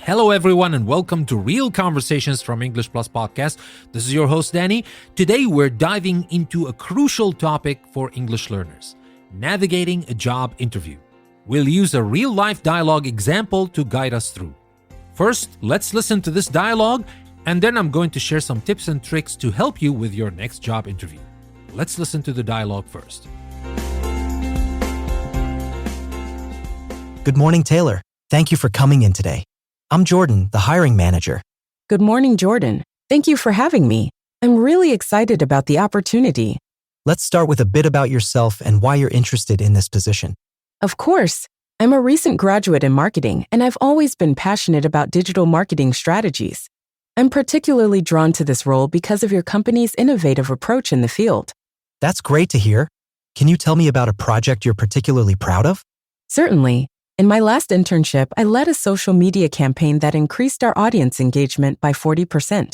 Hello everyone and welcome to Real Conversations from English Plus Podcast. This is your host Danny. Today we're diving into a crucial topic for English learners, navigating a job interview. We'll use a real-life dialogue example to guide us through. First, let's listen to this dialogue and then I'm going to share some tips and tricks to help you with your next job interview. Let's listen to the dialogue first. Good morning, Taylor. Thank you for coming in today. I'm Jordan, the hiring manager. Good morning, Jordan. Thank you for having me. I'm really excited about the opportunity. Let's start with a bit about yourself and why you're interested in this position. Of course. I'm a recent graduate in marketing, and I've always been passionate about digital marketing strategies. I'm particularly drawn to this role because of your company's innovative approach in the field. That's great to hear. Can you tell me about a project you're particularly proud of? Certainly. In my last internship, I led a social media campaign that increased our audience engagement by 40%.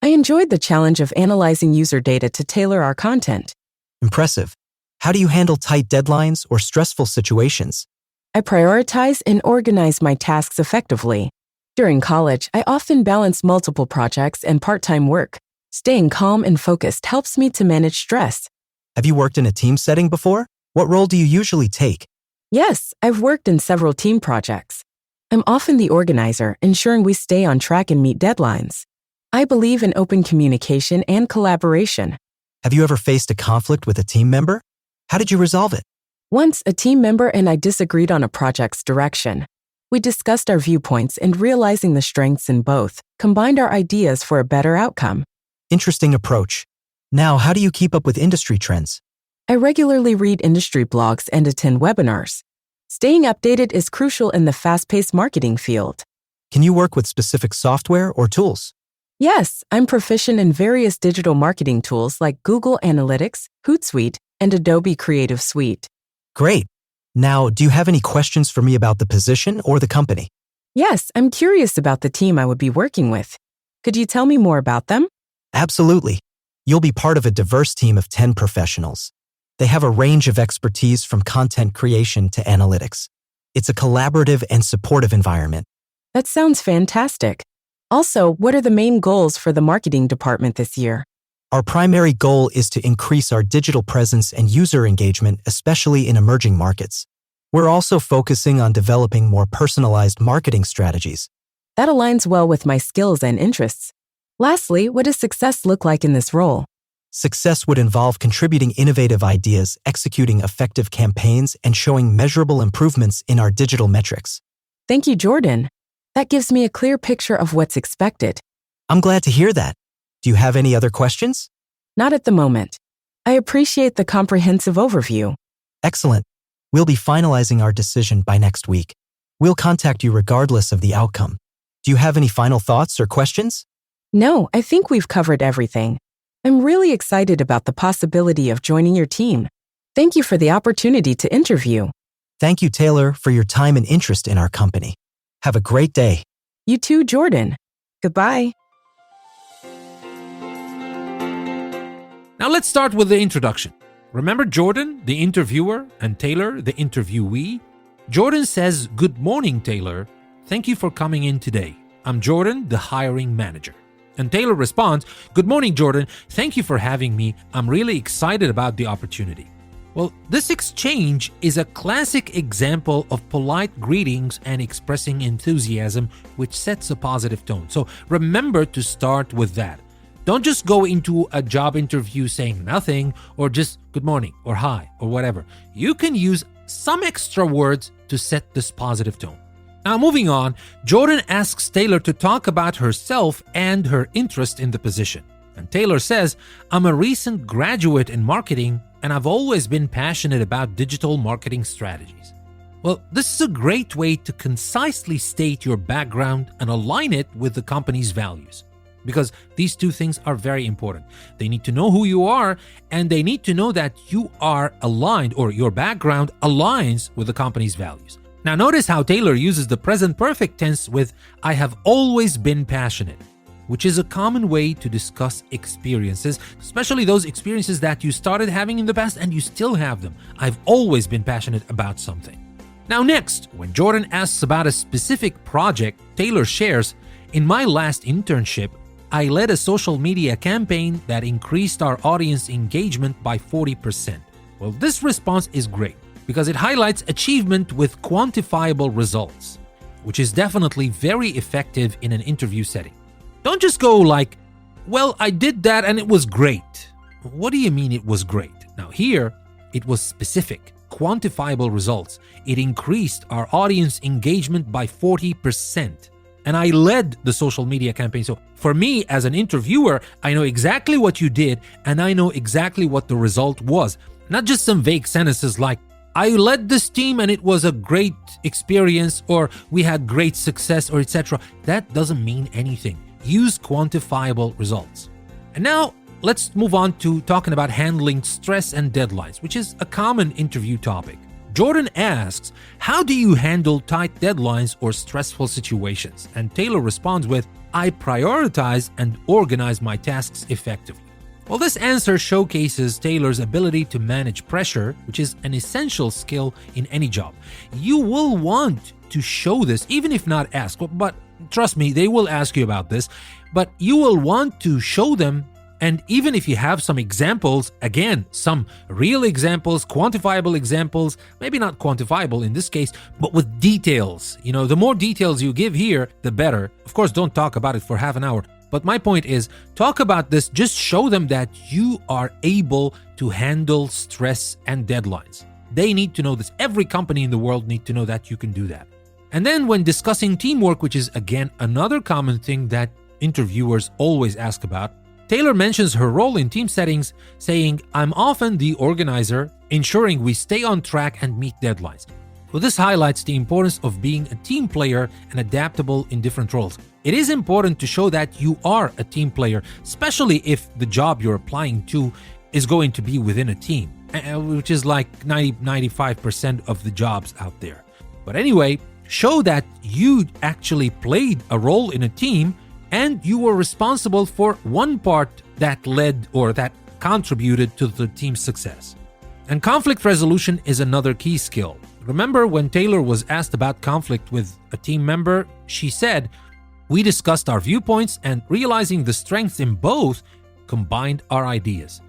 I enjoyed the challenge of analyzing user data to tailor our content. Impressive. How do you handle tight deadlines or stressful situations? I prioritize and organize my tasks effectively. During college, I often balance multiple projects and part-time work. Staying calm and focused helps me to manage stress. Have you worked in a team setting before? What role do you usually take? Yes, I've worked in several team projects. I'm often the organizer, ensuring we stay on track and meet deadlines. I believe in open communication and collaboration. Have you ever faced a conflict with a team member? How did you resolve it? Once, a team member and I disagreed on a project's direction. We discussed our viewpoints and realizing the strengths in both, combined our ideas for a better outcome. Interesting approach. Now, how do you keep up with industry trends? I regularly read industry blogs and attend webinars. Staying updated is crucial in the fast-paced marketing field. Can you work with specific software or tools? Yes, I'm proficient in various digital marketing tools like Google Analytics, Hootsuite, and Adobe Creative Suite. Great. Now, do you have any questions for me about the position or the company? Yes, I'm curious about the team I would be working with. Could you tell me more about them? Absolutely. You'll be part of a diverse team of 10 professionals. They have a range of expertise from content creation to analytics. It's a collaborative and supportive environment. That sounds fantastic. Also, what are the main goals for the marketing department this year? Our primary goal is to increase our digital presence and user engagement, especially in emerging markets. We're also focusing on developing more personalized marketing strategies. That aligns well with my skills and interests. Lastly, what does success look like in this role? Success would involve contributing innovative ideas, executing effective campaigns, and showing measurable improvements in our digital metrics. Thank you, Jordan. That gives me a clear picture of what's expected. I'm glad to hear that. Do you have any other questions? Not at the moment. I appreciate the comprehensive overview. Excellent. We'll be finalizing our decision by next week. We'll contact you regardless of the outcome. Do you have any final thoughts or questions? No, I think we've covered everything. I'm really excited about the possibility of joining your team. Thank you for the opportunity to interview. Thank you, Taylor, for your time and interest in our company. Have a great day. You too, Jordan. Goodbye. Now let's start with the introduction. Remember Jordan, the interviewer, and Taylor, the interviewee? Jordan says, "Good morning, Taylor. Thank you for coming in today. I'm Jordan, the hiring manager." And Taylor responds, "Good morning, Jordan. Thank you for having me. I'm really excited about the opportunity." Well, this exchange is a classic example of polite greetings and expressing enthusiasm, which sets a positive tone. So remember to start with that. Don't just go into a job interview saying nothing or just good morning or hi or whatever. You can use some extra words to set this positive tone. Now moving on, Jordan asks Taylor to talk about herself and her interest in the position. And Taylor says, "I'm a recent graduate in marketing and I've always been passionate about digital marketing strategies." Well, this is a great way to concisely state your background and align it with the company's values. Because these two things are very important. They need to know who you are and they need to know that you are aligned or your background aligns with the company's values. Now notice how Taylor uses the present perfect tense with "I have always been passionate," which is a common way to discuss experiences, especially those experiences that you started having in the past and you still have them. I've always been passionate about something. Now next, when Jordan asks about a specific project, Taylor shares, "In my last internship, I led a social media campaign that increased our audience engagement by 40%. Well, this response is great because it highlights achievement with quantifiable results, which is definitely very effective in an interview setting. Don't just go like, well, I did that and it was great. What do you mean it was great? Now here, it was specific, quantifiable results. It increased our audience engagement by 40%. And I led the social media campaign. So for me as an interviewer, I know exactly what you did and I know exactly what the result was. Not just some vague sentences like, I led this team and it was a great experience, or we had great success, or etc. That doesn't mean anything. Use quantifiable results. And now let's move on to talking about handling stress and deadlines, which is a common interview topic. Jordan asks, how do you handle tight deadlines or stressful situations? And Taylor responds with, I prioritize and organize my tasks effectively. Well, this answer showcases Taylor's ability to manage pressure, which is an essential skill in any job. You will want to show this, even if not asked, but trust me, they will ask you about this, but you will want to show them. And even if you have some examples, again, some real examples, quantifiable examples, maybe not quantifiable in this case, but with details. The more details you give here, the better. Of course, don't talk about it for half an hour. But my point is, talk about this, just show them that you are able to handle stress and deadlines. They need to know this. Every company in the world needs to know that you can do that. And then when discussing teamwork, which is again another common thing that interviewers always ask about, Taylor mentions her role in team settings, saying, I'm often the organizer, ensuring we stay on track and meet deadlines. Well, this highlights the importance of being a team player and adaptable in different roles. It is important to show that you are a team player, especially if the job you're applying to is going to be within a team, which is like 90-95% of the jobs out there. But anyway, show that you actually played a role in a team and you were responsible for one part that led or that contributed to the team's success. And conflict resolution is another key skill. Remember when Taylor was asked about conflict with a team member, she said, we discussed our viewpoints and realizing the strengths in both, combined our ideas.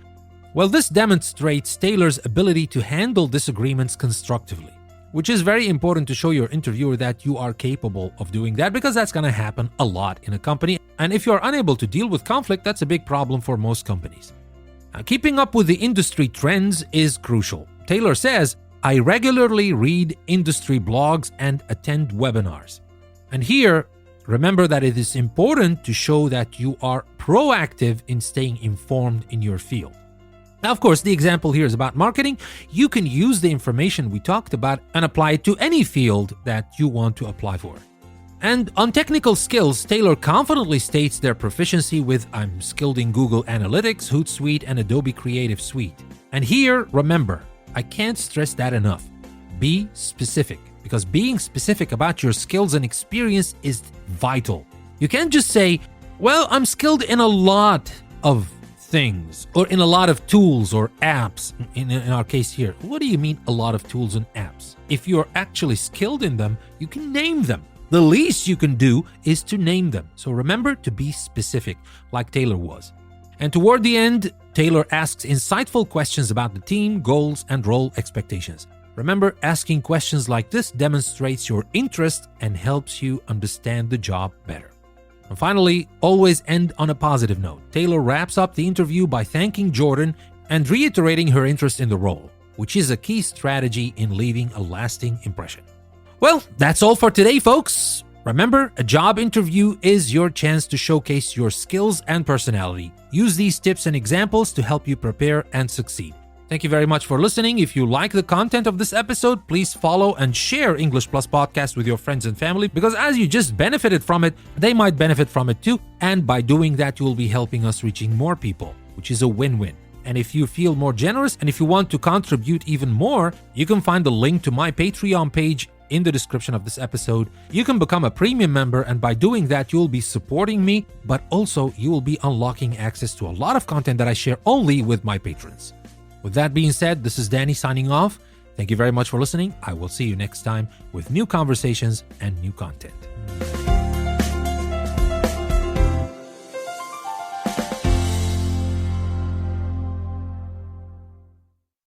Well, this demonstrates Taylor's ability to handle disagreements constructively, which is very important to show your interviewer that you are capable of doing that, because that's going to happen a lot in a company. And if you are unable to deal with conflict, that's a big problem for most companies. Now, keeping up with the industry trends is crucial. Taylor says, I regularly read industry blogs and attend webinars. And here, remember that it is important to show that you are proactive in staying informed in your field. Now, of course, the example here is about marketing. You can use the information we talked about and apply it to any field that you want to apply for. And on technical skills, Taylor confidently states their proficiency with I'm skilled in Google Analytics, Hootsuite, and Adobe Creative Suite. And here, remember, I can't stress that enough. Be specific, because being specific about your skills and experience is vital. You can't just say, well, I'm skilled in a lot of things, or in a lot of tools or apps. In our case here, what do you mean a lot of tools and apps? If you're actually skilled in them, you can name them. The least you can do is to name them. So remember to be specific, like Taylor was. And toward the end, Taylor asks insightful questions about the team, goals, and role expectations. Remember, asking questions like this demonstrates your interest and helps you understand the job better. And finally, always end on a positive note. Taylor wraps up the interview by thanking Jordan and reiterating her interest in the role, which is a key strategy in leaving a lasting impression. Well, that's all for today, folks. Remember, a job interview is your chance to showcase your skills and personality. Use these tips and examples to help you prepare and succeed. Thank you very much for listening. If you like the content of this episode, please follow and share English Plus Podcast with your friends and family, because as you just benefited from it, they might benefit from it too. And by doing that, you will be helping us reaching more people, which is a win-win. And if you feel more generous and if you want to contribute even more, you can find the link to my Patreon page in the description of this episode. You can become a premium member, and by doing that, you'll be supporting me, but also you will be unlocking access to a lot of content that I share only with my patrons. With that being said, this is Danny signing off. Thank you very much for listening. I will see you next time with new conversations and new content.